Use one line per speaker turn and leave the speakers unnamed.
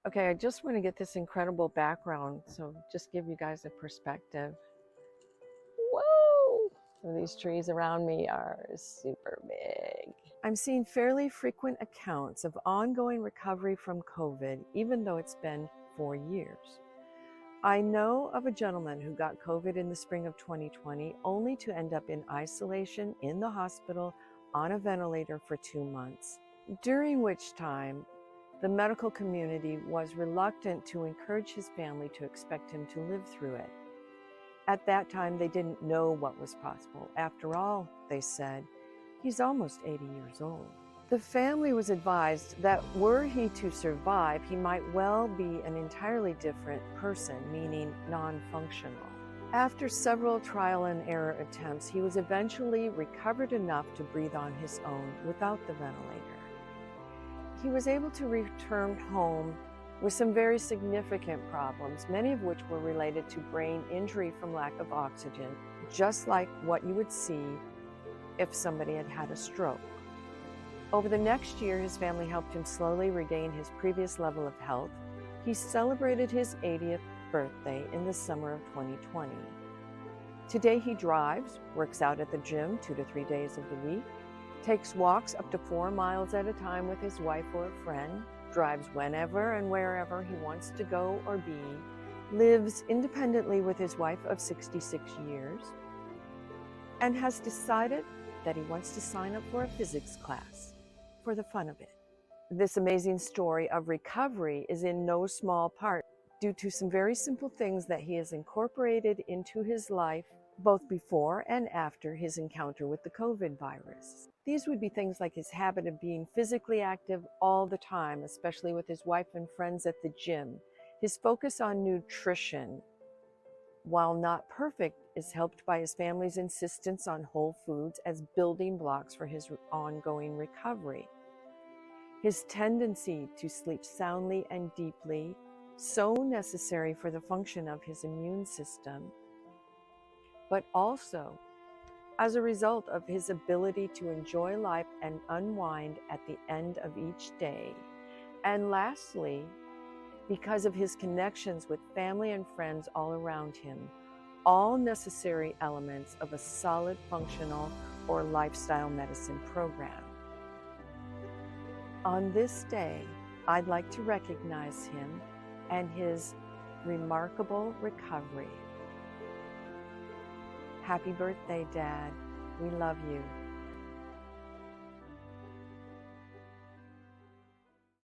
Okay, I just want to get this incredible background, so just give you guys a perspective. Whoa! So these trees around me are super big. I'm seeing fairly frequent accounts of ongoing recovery from COVID, even though it's been 4 years. I know of a gentleman who got COVID in the spring of 2020, only to end up in isolation in the hospital on a ventilator for 2 months, during which time the medical community was reluctant to encourage his family to expect him to live through it. At that time, they didn't know what was possible. After all, they said, he's almost 80 years old. The family was advised that were he to survive, he might well be an entirely different person, meaning non-functional. After several trial and error attempts, he was eventually recovered enough to breathe on his own without the ventilator. He was able to return home with some very significant problems, many of which were related to brain injury from lack of oxygen, just like what you would see if somebody had had a stroke. Over the next year, his family helped him slowly regain his previous level of health. He celebrated his 80th birthday in the summer of 2020. Today he drives, works out at the gym 2 to 3 days of the week, takes walks up to 4 miles at a time with his wife or a friend, drives whenever and wherever he wants to go or be, lives independently with his wife of 66 years, and has decided that he wants to sign up for a physics class for the fun of it. This amazing story of recovery is in no small part due to some very simple things that he has incorporated into his life both before and after his encounter with the COVID virus. These would be things like his habit of being physically active all the time, especially with his wife and friends at the gym. His focus on nutrition, while not perfect, is helped by his family's insistence on whole foods as building blocks for his ongoing recovery. His tendency to sleep soundly and deeply, so necessary for the function of his immune system, but also as a result of his ability to enjoy life and unwind at the end of each day. And lastly, because of his connections with family and friends all around him, all necessary elements of a solid, functional, or lifestyle medicine program. On this day, I'd like to recognize him and his remarkable recovery. Happy birthday, Dad. We love you.